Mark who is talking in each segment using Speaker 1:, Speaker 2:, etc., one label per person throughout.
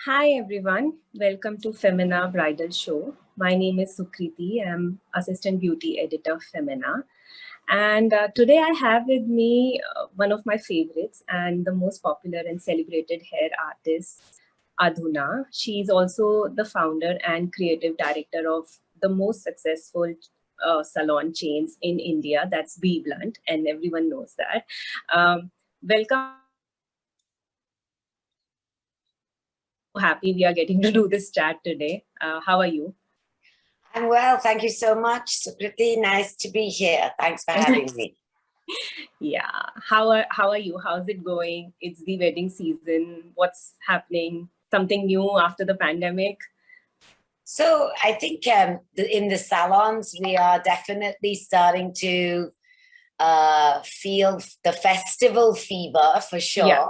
Speaker 1: Hi everyone, welcome to Femina Bridal Show. My name is Sukriti. I'm Assistant Beauty Editor of Femina. And today I have with me one of my favorites and the most popular and celebrated hair artist, Adhuna. She's also the founder and creative director of the most successful salon chains in India, that's Bblunt, and everyone knows that. Welcome. Happy we are getting to do this chat today. How are you?
Speaker 2: I'm well, thank you so much, Sukriti. Nice to be here. Thanks for having me.
Speaker 1: Yeah, how are you? How's it going? It's the wedding season. What's happening? Something new after the pandemic?
Speaker 2: So I think in the salons, we are definitely starting to feel the festival fever for sure.
Speaker 1: Yeah.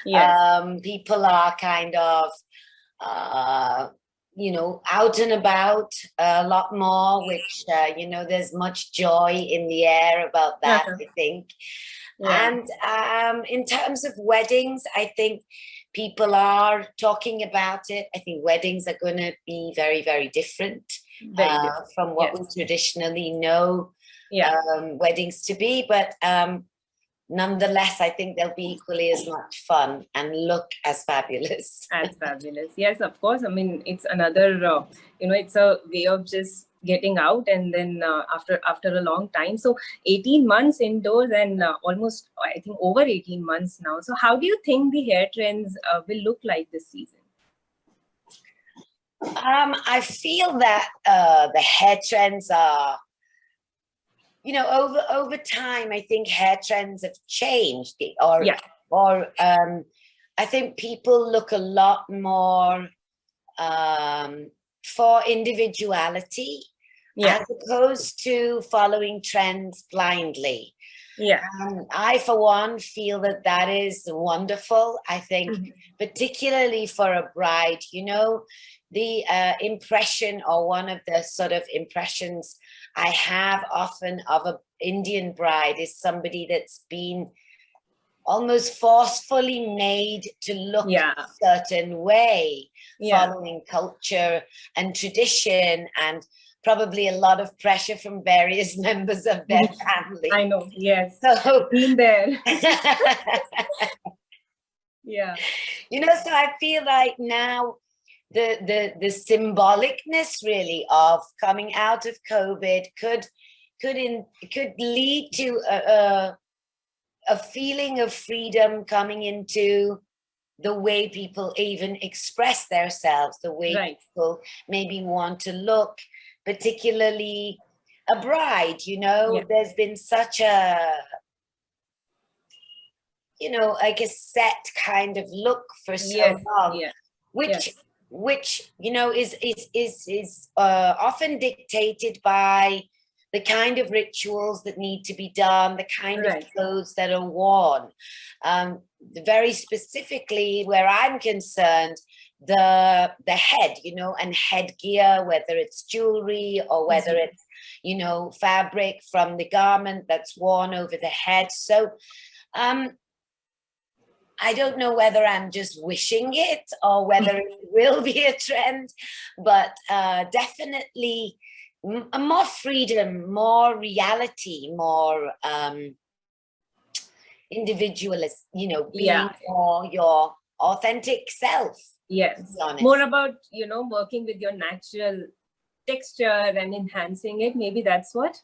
Speaker 1: Yes.
Speaker 2: People are kind of, out and about a lot more, which, there's much joy in the air about that, I think. Yeah. And in terms of weddings, I think people are talking about it. I think weddings are going to be very, very different, from what we traditionally know weddings to be. But nonetheless, I think they'll be equally as much fun and look as fabulous.
Speaker 1: As fabulous. Yes, of course. I mean, it's another, it's a way of just getting out and then after a long time. So 18 months indoors and almost, I think, over 18 months now. So how do you think the hair trends will look like this season?
Speaker 2: I feel that the hair trends are, over time, I think hair trends have changed, or I think people look a lot more for individuality as opposed to following trends blindly.
Speaker 1: Yeah.
Speaker 2: I, for one, feel that that is wonderful. I think, particularly for a bride, the impression, or one of the sort of impressions I have often of an Indian bride is somebody that's been almost forcefully made to look a certain way, following culture and tradition, and probably a lot of pressure from various members of their family.
Speaker 1: I know, yes.
Speaker 2: So
Speaker 1: been there. Yeah.
Speaker 2: So I feel like now the symbolicness really of coming out of COVID could lead to a feeling of freedom coming into the way people even express themselves, the way people maybe want to look, particularly a bride. There's been such a, like a set kind of look for so long, which is often dictated by the kind of rituals that need to be done, the kind of clothes that are worn. Very specifically, where I'm concerned, the head, and headgear, whether it's jewelry or whether it's, fabric from the garment that's worn over the head. So I don't know whether I'm just wishing it or whether it will be a trend, but definitely more freedom, more reality, more individualist, being more your authentic self.
Speaker 1: Yes, more about, working with your natural texture and enhancing it. Maybe that's what.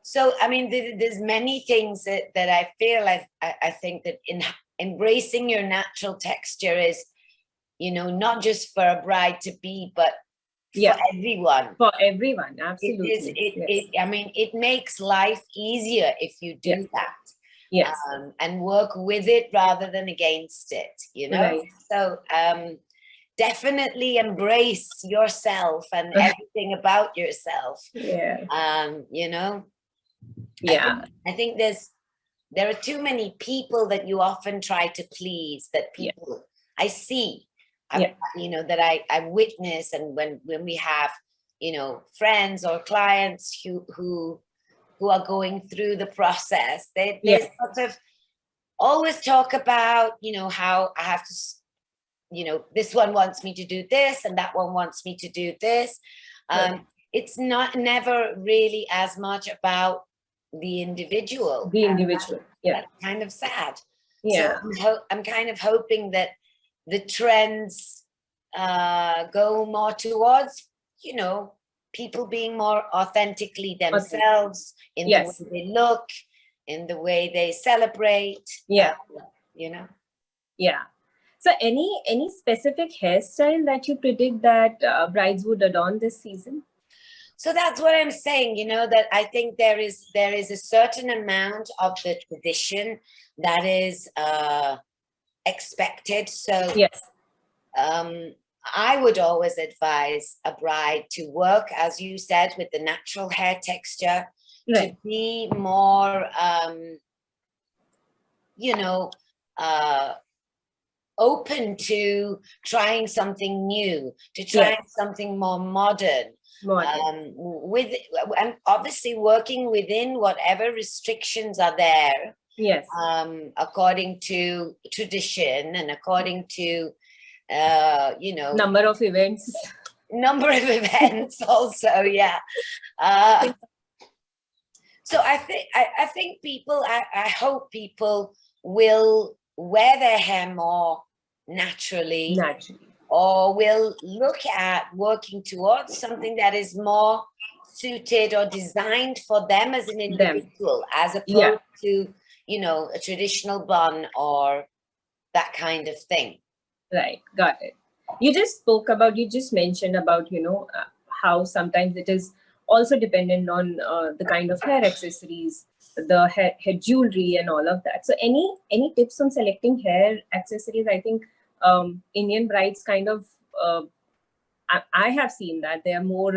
Speaker 2: So, I mean, there's many things that I feel I think that in embracing your natural texture is, not just for a bride to be, but for everyone.
Speaker 1: For everyone, absolutely.
Speaker 2: I mean, it makes life easier if you do that.
Speaker 1: Yes.
Speaker 2: And work with it rather than against it, So definitely embrace yourself and everything about yourself.
Speaker 1: Yeah.
Speaker 2: I think there are too many people that you often try to please, that people I see, that I witness, and when we have, friends or clients who are going through the process, they sort of always talk about, how I have to you know, this one wants me to do this and that one wants me to do this. It's never really as much about the individual.
Speaker 1: Yeah.
Speaker 2: That's kind of sad.
Speaker 1: Yeah.
Speaker 2: So I'm kind of hoping that the trends go more towards, you know, people being more authentically themselves in the way they look, in the way they celebrate.
Speaker 1: Yeah.
Speaker 2: You know.
Speaker 1: Yeah. So any specific hairstyle that you predict that brides would adorn this season?
Speaker 2: So that's what I'm saying, you know, that I think there is a certain amount of the tradition that is expected. So
Speaker 1: yes,
Speaker 2: I would always advise a bride to work, as you said, with the natural hair texture, to be more, you know, open to trying something new, to trying something more modern. With and obviously working within whatever restrictions are there.
Speaker 1: Yes.
Speaker 2: According to tradition and according to you know,
Speaker 1: number of events
Speaker 2: also. Yeah. So I think people, I hope people will wear their hair more naturally, or will look at working towards something that is more suited or designed for them as an individual, as opposed to, you know, a traditional bun or that kind of thing.
Speaker 1: Right, got it. You just mentioned about, you know, how sometimes it is also dependent on the kind of hair accessories, the hair jewelry and all of that. So any tips on selecting hair accessories? I think Indian brides kind of, I have seen that they are more,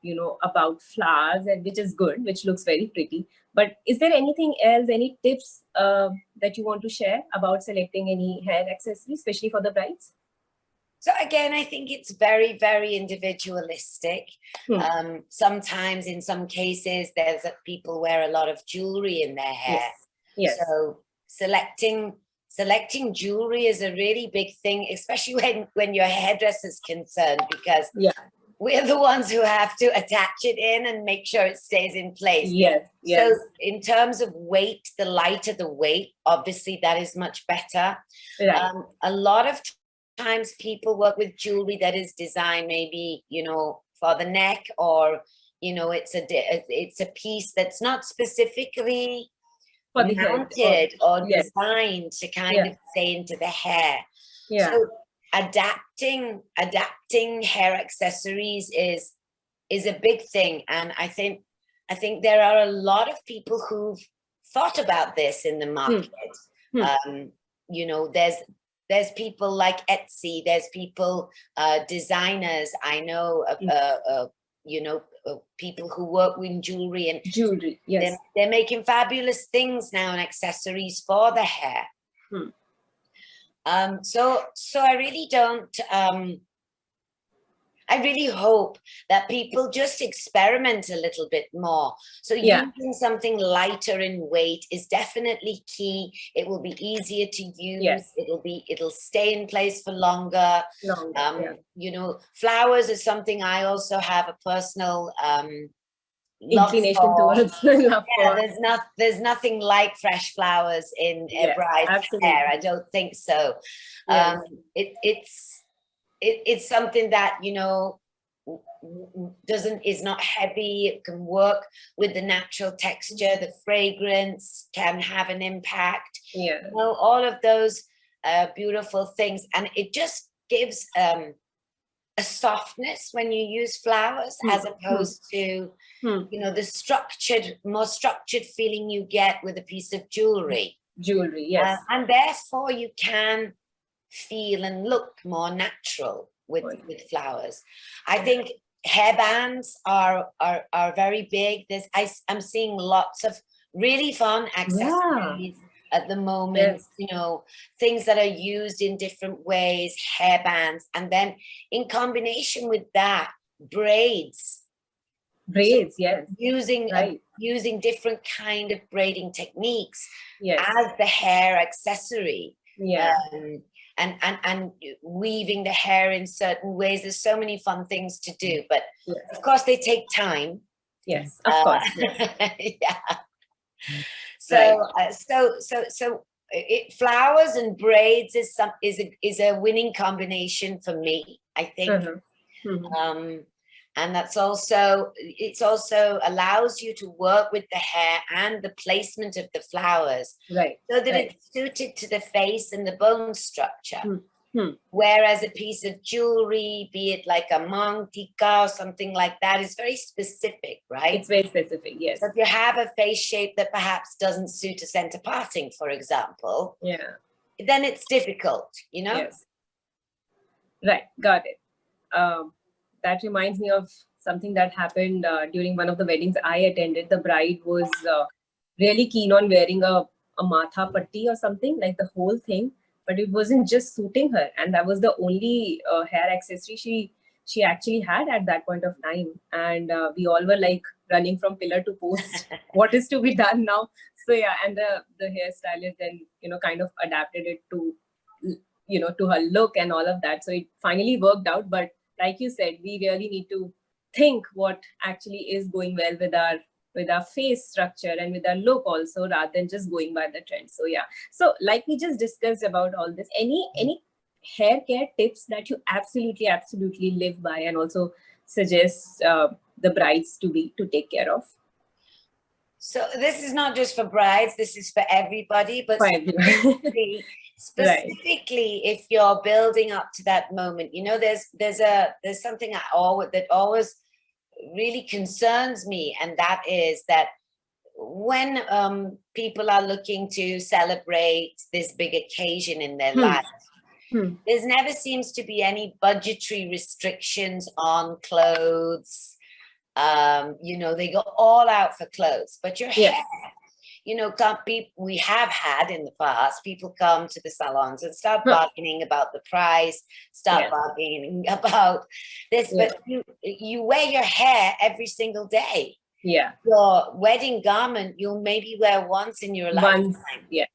Speaker 1: you know, about flowers, and which is good, which looks very pretty. But is there anything else, any tips that you want to share about selecting any hair accessories, especially for the brides?
Speaker 2: So again, I think it's very, very individualistic. Sometimes in some cases, there's people wear a lot of jewelry in their hair.
Speaker 1: Yes.
Speaker 2: So selecting jewelry is a really big thing, especially when your hairdresser is concerned, because we're the ones who have to attach it in and make sure it stays in place. So in terms of weight, the lighter the weight, obviously that is much better. A lot of times people work with jewelry that is designed maybe, you know, for the neck, or, you know, it's a piece that's not specifically mounted or designed to kind of stay into the hair. So adapting hair accessories is a big thing, and I think there are a lot of people who've thought about this in the market. You know, there's people like Etsy, there's people, designers. I know, you know, people who work with jewelry, and they're making fabulous things now and accessories for the hair. So I really don't, I really hope that people just experiment a little bit more. So using something lighter in weight is definitely key. It will be easier to use. It'll stay in place for longer. You know, flowers is something I also have a personal
Speaker 1: inclination towards.
Speaker 2: There's nothing like fresh flowers in a bride's hair. I don't think so. It's something that, you know, is not heavy. It can work with the natural texture. The fragrance can have an impact. You know, all of those beautiful things, and it just gives a softness when you use flowers, as opposed to you know, the more structured feeling you get with a piece of jewelry. And therefore you can feel and look more natural with flowers. I think hairbands are very big. I'm seeing lots of really fun accessories at the moment. You know, things that are used in different ways, hairbands, and then in combination with that, braids. Using different kind of braiding techniques as the hair accessory. and weaving the hair in certain ways. There's so many fun things to do, but of course they take time.
Speaker 1: Yes, of course.
Speaker 2: Yeah. So, flowers and braids is a winning combination for me, I think. And that's also, it's also allows you to work with the hair and the placement of the flowers,
Speaker 1: right,
Speaker 2: so that it's suited to the face and the bone structure. Whereas a piece of jewelry, be it like a mantika or something like that, is very specific, right?
Speaker 1: It's very specific, yes.
Speaker 2: So if you have a face shape that perhaps doesn't suit a center parting, for example, then it's difficult, you know?
Speaker 1: Yes. Right, got it. That reminds me of something that happened during one of the weddings I attended. The bride was really keen on wearing a matha patti or something, like the whole thing, but it wasn't just suiting her, and that was the only hair accessory she actually had at that point of time. And we all were like running from pillar to post. What is to be done now? So yeah, and the hairstylist then, you know, kind of adapted it to, you know, to her look and all of that. So it finally worked out. But like you said, we really need to think what actually is going well with our face structure and with our look also, rather than just going by the trend. So yeah, so like we just discussed about all this, any hair care tips that you absolutely live by and also suggest the brides to take care of?
Speaker 2: So this is not just for brides, this is for everybody, but specifically if you're building up to that moment, you know, there's something that always really concerns me, and that is that when people are looking to celebrate this big occasion in their life, there never seems to be any budgetary restrictions on clothes. You know, they go all out for clothes, but your hair, you know, we have had in the past, people come to the salons and start bargaining about the price, start bargaining about this, but you wear your hair every single day.
Speaker 1: Yeah.
Speaker 2: Your wedding garment, you'll maybe wear once in your lifetime.
Speaker 1: Yeah.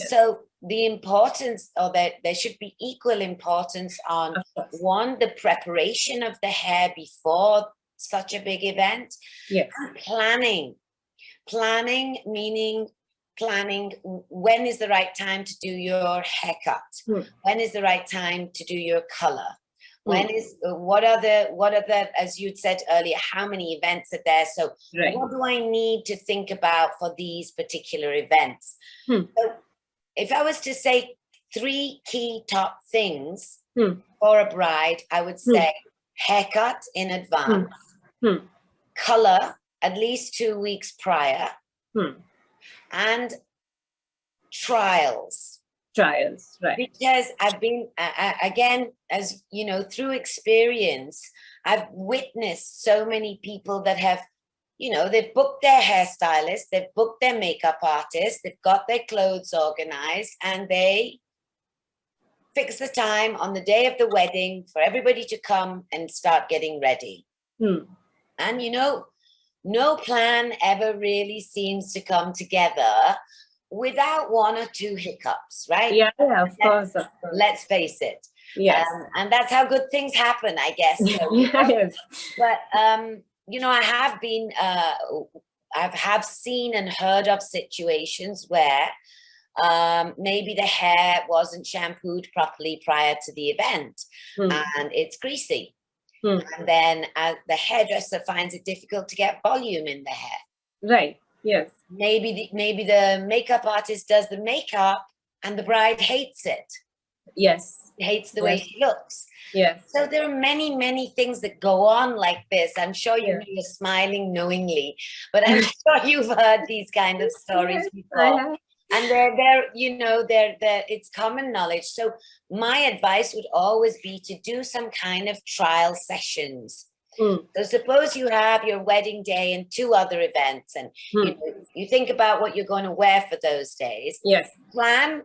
Speaker 2: So the importance, or there should be equal importance on, one, the preparation of the hair before such a big event.
Speaker 1: Yes.
Speaker 2: And planning meaning planning when is the right time to do your haircut, when is the right time to do your color, when is what are the as you'd said earlier, how many events are there, so what do I need to think about for these particular events? So if I was to say 3 key top things for a bride, I would say haircut in advance, color at least 2 weeks prior, and trials. Right. Because I've been, again, as you know, through experience, I've witnessed so many people that have, you know, they've booked their hairstylist, they've booked their makeup artist, they've got their clothes organized, and they fix the time on the day of the wedding for everybody to come and start getting ready. And, you know, no plan ever really seems to come together without 1 or 2 hiccups, right?
Speaker 1: Yeah, of course.
Speaker 2: Let's face it.
Speaker 1: Yes.
Speaker 2: And that's how good things happen, I guess. So,
Speaker 1: yes.
Speaker 2: But, you know, I have seen and heard of situations where maybe the hair wasn't shampooed properly prior to the event, and it's greasy. And then the hairdresser finds it difficult to get volume in the hair.
Speaker 1: Right. Yes.
Speaker 2: Maybe the makeup artist does the makeup and the bride hates it.
Speaker 1: Yes.
Speaker 2: Hates the way she looks.
Speaker 1: Yes.
Speaker 2: So there are many things that go on like this. I'm sure you're smiling knowingly, but I'm sure you've heard these kind of stories before. And they're you know, it's common knowledge. So my advice would always be to do some kind of trial sessions. So suppose you have your wedding day and 2 other events, and you know, you think about what you're going to wear for those days.
Speaker 1: Yes.
Speaker 2: Plan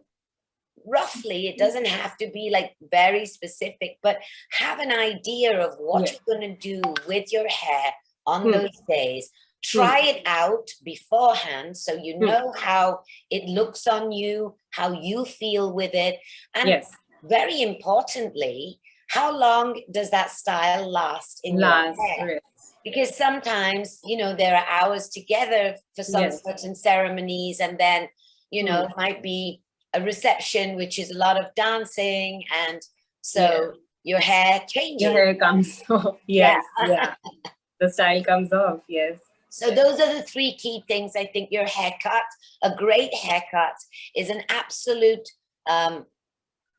Speaker 2: roughly. It doesn't have to be like very specific, but have an idea of what you're going to do with your hair on those days. Try it out beforehand so you know how it looks on you, how you feel with it. And very importantly, how long does that style last in your hair? Because sometimes, you know, there are hours together for some certain ceremonies, and then, you know, it might be a reception, which is a lot of dancing, and so your hair changes.
Speaker 1: Your hair comes off. Yes, yeah. The style comes off. Yes.
Speaker 2: So those are the three key things. I think your haircut, a great haircut, is an absolute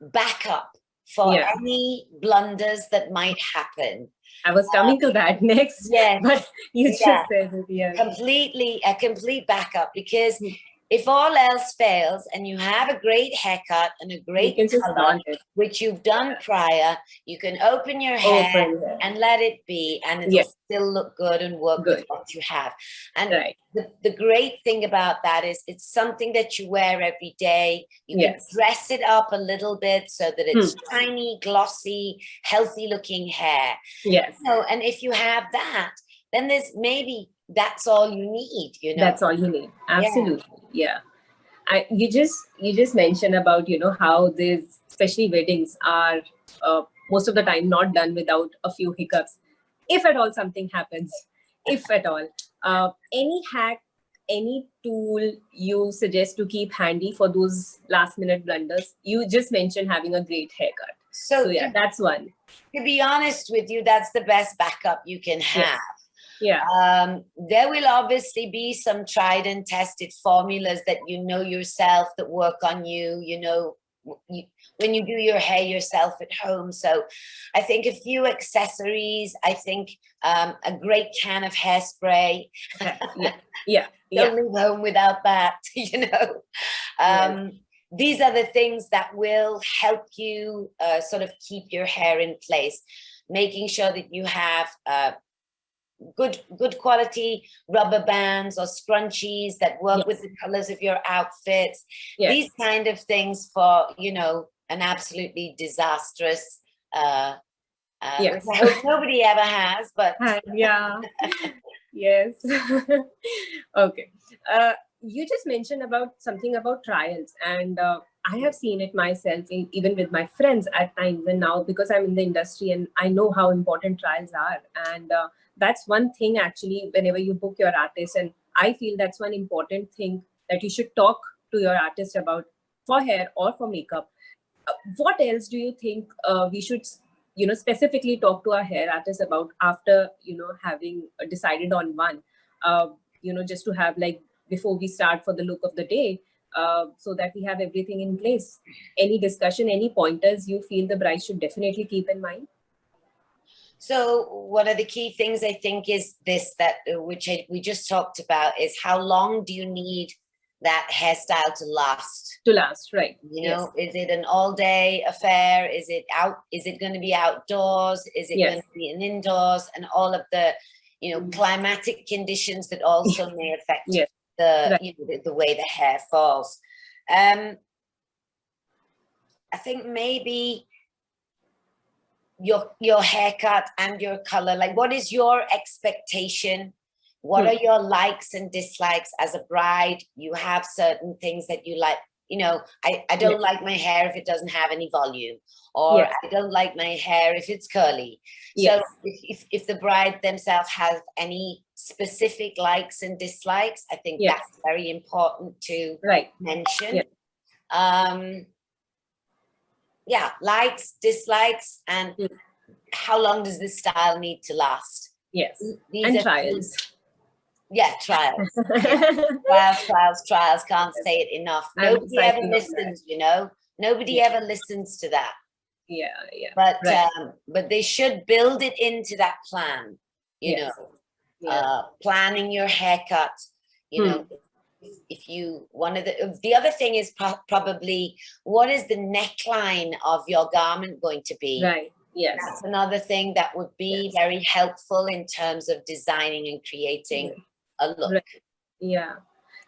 Speaker 2: backup for any blunders that might happen.
Speaker 1: I was coming to that next.
Speaker 2: Yes,
Speaker 1: but you just said it. Yeah,
Speaker 2: completely, a complete backup, because if all else fails and you have a great haircut and a great color, which you've done prior, you can open your hair and let it be, and it'll still look good and work with what you have. And the great thing about that is it's something that you wear every day. You can dress it up a little bit so that it's shiny, glossy, healthy looking hair.
Speaker 1: Yes.
Speaker 2: You know, and if you have that, then there's maybe that's all you need, you know.
Speaker 1: That's all you need. Absolutely. Yeah. You just mentioned about, you know, how these, especially weddings, are most of the time not done without a few hiccups, if at all something happens, if at all. Any hack, any tool you suggest to keep handy for those last minute blunders? You just mentioned having a great haircut. So yeah, that's one.
Speaker 2: To be honest with you, that's the best backup you can have.
Speaker 1: Yeah.
Speaker 2: There will obviously be some tried and tested formulas that you know yourself that work on you, you know, when you do your hair yourself at home. So I think a few accessories, I think a great can of hairspray. Don't leave home without that, you know. These are the things that will help you sort of keep your hair in place, making sure that you have good quality rubber bands or scrunchies that work with the colors of your outfits. These kind of things for, you know, an absolutely disastrous which I hope nobody ever has, but
Speaker 1: yes. Okay. You just mentioned about something about trials, and I have seen it myself, even with my friends at times, and now because I'm in the industry and I know how important trials are. And that's one thing actually, whenever you book your artist, and I feel that's one important thing that you should talk to your artist about for hair or for makeup. What else do you think we should, you know, specifically talk to our hair artist about after, you know, having decided on one, you know, just to have like before we start for the look of the day, so that we have everything in place? Any discussion, any pointers you feel the bride should definitely keep in mind?
Speaker 2: So one of the key things I think is this, that we just talked about, is how long do you need that hairstyle to last?
Speaker 1: To last, right.
Speaker 2: You know, is it an all day affair? Is it going to be outdoors? Is it going to be in indoors? And all of the, you know, climatic conditions that also may affect the, you know, the way the hair falls. I think maybe your haircut and your color, like what is your expectation? What are your likes and dislikes as a bride? You have certain things that you like. You know, I don't like my hair if it doesn't have any volume, or I don't like my hair if it's curly. So if the bride themselves has any specific likes and dislikes, I think that's very important to mention. Likes, dislikes, and how long does this style need to last?
Speaker 1: Yes, and trials.
Speaker 2: Trials. Trials. Can't say it enough. Nobody ever listens, you know. Nobody ever listens to that. But they should build it into that plan, you know. Planning your haircut, you know. If you, the other thing is probably, what is the neckline of your garment going to be?
Speaker 1: Right. Yes.
Speaker 2: That's another thing that would be very helpful in terms of designing and creating a look.
Speaker 1: Right. Yeah.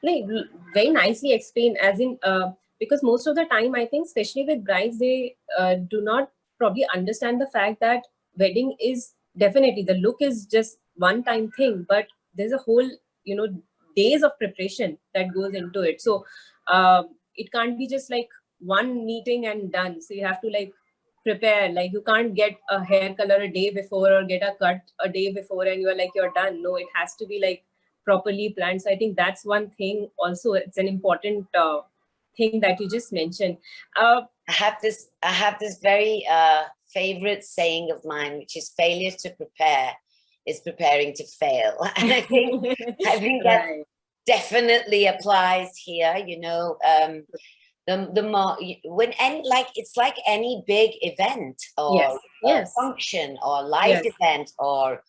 Speaker 1: Like, very nicely explained, as in, because most of the time, I think, especially with brides, they do not probably understand the fact that wedding is definitely, the look is just one-time thing, but there's a whole, days of preparation that goes into it. So it can't be just like one meeting and done. So you have to like prepare, like you can't get a hair color a day before or get a cut a day before and you're like, you're done. No, it has to be like properly planned. So I think that's one thing also. It's an important thing that you just mentioned.
Speaker 2: I have this very favorite saying of mine, which is failure to prepare is preparing to fail. And I think that
Speaker 1: right.
Speaker 2: definitely applies here, you know. The more when it's like any big event or function or life event, or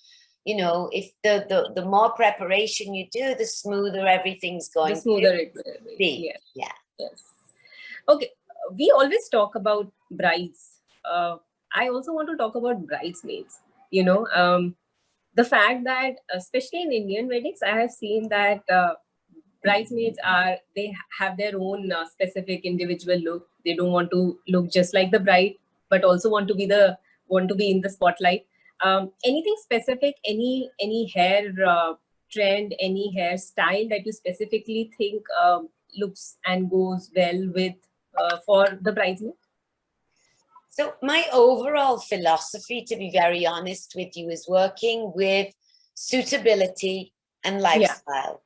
Speaker 2: you know, if the more preparation you do, the smoother everything's going
Speaker 1: it will be. Yes. Okay, we always talk about brides. I also want to talk about bridesmaids. You know, the fact that especially in Indian weddings, I have seen that bridesmaids they have their own specific individual look. They don't want to look just like the bride, but also want to be in the spotlight. Anything specific, any hair trend, any hairstyle that you specifically think looks and goes well with for the bridesmaid?
Speaker 2: So my overall philosophy, to be very honest with you, is working with suitability and lifestyle.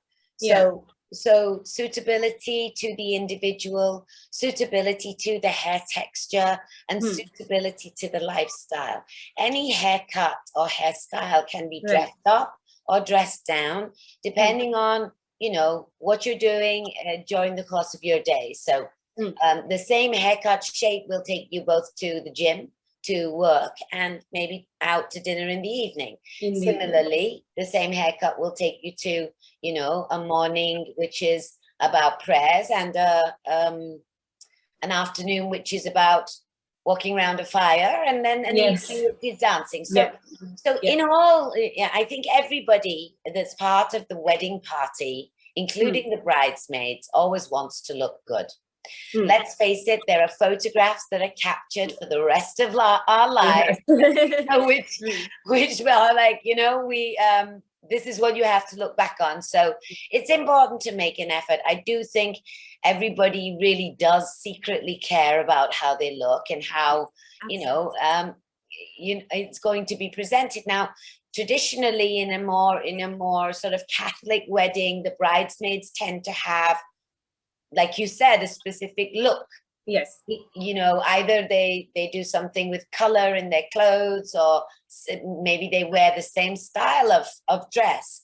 Speaker 2: So suitability to the individual, suitability to the hair texture, and suitability to the lifestyle. Any haircut or hairstyle can be dressed up or dressed down, depending on, you know, what you're doing during the course of your day. So the same haircut shape will take you both to the gym, to work, and maybe out to dinner in the evening. Similarly, the same haircut will take you to, you know, a morning which is about prayers, and an afternoon which is about walking around a fire, and then an evening which is dancing. So in all, I think everybody that's part of the wedding party, including the bridesmaids, always wants to look good. Let's face it, there are photographs that are captured for the rest of our lives, which are like, you know, this is what you have to look back on. So it's important to make an effort. I do think everybody really does secretly care about how they look and how, you know, it's going to be presented. Now, traditionally, in a more sort of Catholic wedding, the bridesmaids tend to have, like you said, a specific look.
Speaker 1: Yes.
Speaker 2: You know, either they do something with color in their clothes, or maybe they wear the same style of dress.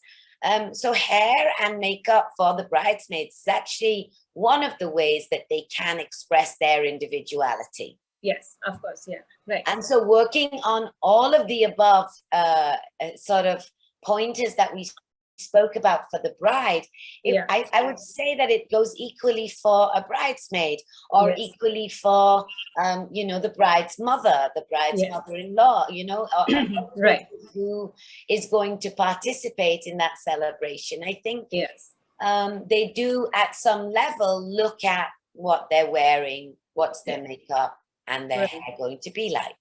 Speaker 2: So hair and makeup for the bridesmaids is actually one of the ways that they can express their individuality.
Speaker 1: Yes, of course. Yeah, right.
Speaker 2: And so working on all of the above sort of pointers that we spoke about for the bride, I would say that it goes equally for a bridesmaid, or equally for you know, the bride's mother, the bride's mother-in-law, you know, or who is going to participate in that celebration. I think they do at some level look at what they're wearing, what's their makeup and their hair going to be like.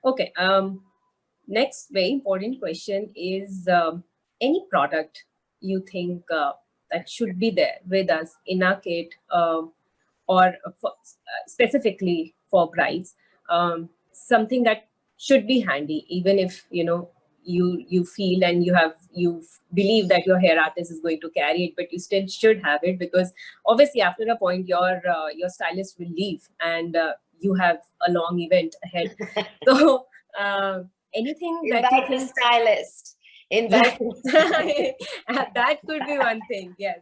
Speaker 1: Okay. Next very important question is, any product you think that should be there with us in our kit, or specifically for brides, something that should be handy, even if, you know, you feel and you believe that your hair artist is going to carry it, but you still should have it, because obviously after a point your stylist will leave and you have a long event ahead. So anything that you think,
Speaker 2: stylist, invite
Speaker 1: that could be one thing. Yes,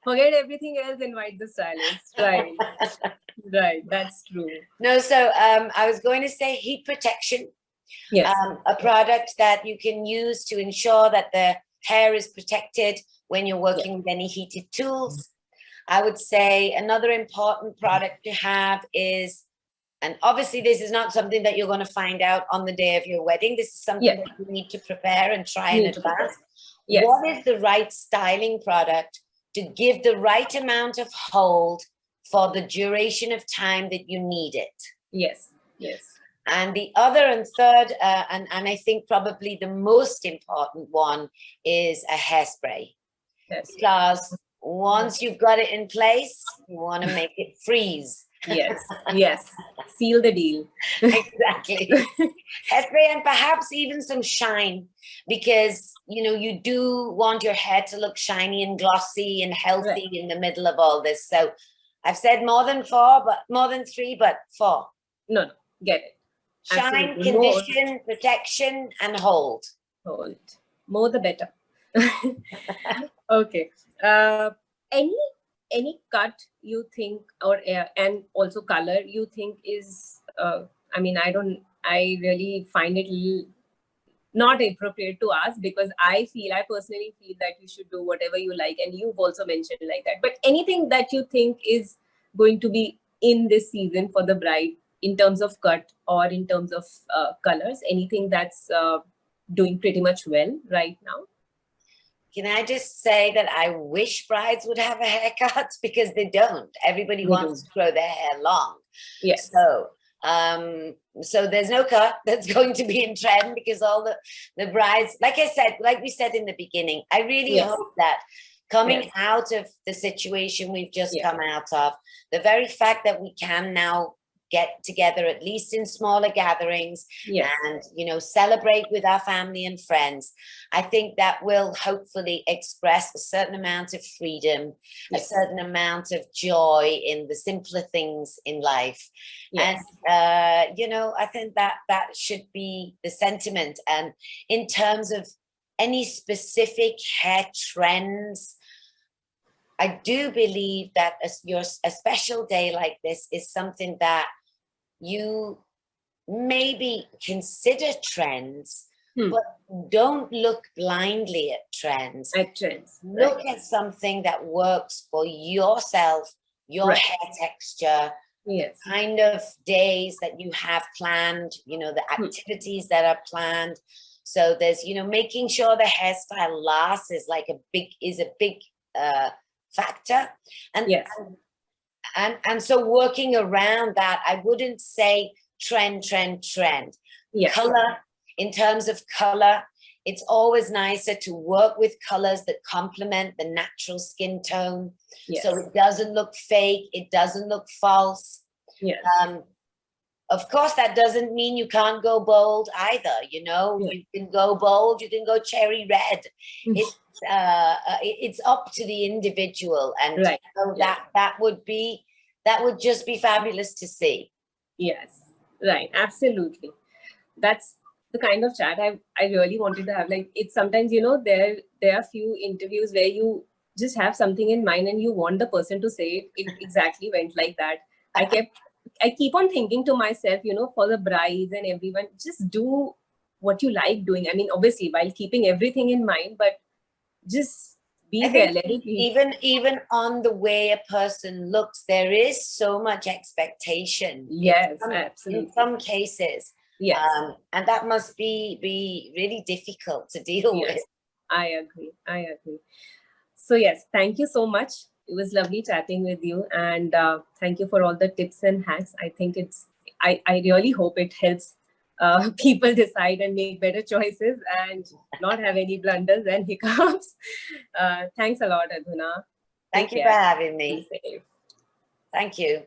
Speaker 1: forget everything else, invite the stylist. Right. Right, that's true.
Speaker 2: No, so I was going to say heat protection. Yes. A product that you can use to ensure that the hair is protected when you're working with any heated tools. I would say another important product to have is, and obviously this is not something that you're going to find out on the day of your wedding. This is something that you need to prepare and try in advance. What is the right styling product to give the right amount of hold for the duration of time that you need it?
Speaker 1: Yes.
Speaker 2: And the other and third, and I think probably the most important one, is a hairspray. Because once you've got it in place, you want to make it freeze.
Speaker 1: Yes, yes. Seal the deal.
Speaker 2: Exactly. And perhaps even some shine, because, you know, you do want your hair to look shiny and glossy and healthy in the middle of all this. So I've said more than 3, but 4.
Speaker 1: No, get it.
Speaker 2: Shine,
Speaker 1: absolutely.
Speaker 2: condition, protection, and hold.
Speaker 1: Hold. More the better. Okay. Any cut you think, or and also color you think is, I mean, I really find it not appropriate to ask, because I personally feel that you should do whatever you like, and you've also mentioned like that. But anything that you think is going to be in this season for the bride in terms of cut or in terms of colors, anything that's doing pretty much well right now?
Speaker 2: Can I just say that I wish brides would have a haircut, because they don't. Everybody wants to grow their hair long.
Speaker 1: Yes.
Speaker 2: So there's no cut that's going to be in trend, because all the brides, like we said in the beginning, I really hope that coming out of the situation we've just come out of, the very fact that we can now get together, at least in smaller gatherings, and, you know, celebrate with our family and friends, I think that will hopefully express a certain amount of freedom, a certain amount of joy in the simpler things in life. And, you know, I think that should be the sentiment. And in terms of any specific hair trends, I do believe that a special day like this is something that you maybe consider trends, but don't look blindly at trends. Look at something that works for yourself, your hair texture, kind of days that you have planned, you know, the activities that are planned. So there's, you know, making sure the hairstyle lasts is a big factor. And so working around that, I wouldn't say trend. Color, in terms of color, it's always nicer to work with colors that complement the natural skin tone. So it doesn't look fake, it doesn't look false. Of course, that doesn't mean you can't go bold either. You know, you can go bold, you can go cherry red. It's up to the individual, and so that would just be fabulous to see.
Speaker 1: Yes, right, absolutely. That's the kind of chat I really wanted to have. Like, it's sometimes, you know, there are few interviews where you just have something in mind and you want the person to say it exactly went like that. I keep on thinking to myself, you know, for the brides and everyone, just do what you like doing. I mean, obviously, while keeping everything in mind, but just be there. Let it be.
Speaker 2: Even on the way a person looks, there is so much expectation.
Speaker 1: Yes, absolutely.
Speaker 2: In some cases.
Speaker 1: Yes.
Speaker 2: And that must be really difficult to deal with.
Speaker 1: I agree. So yes, thank you so much. It was lovely chatting with you, and thank you for all the tips and hacks. I think I really hope it helps people decide and make better choices and not have any blunders and hiccups. Thanks a lot, Adhuna.
Speaker 2: Thank you for having me. Thank you.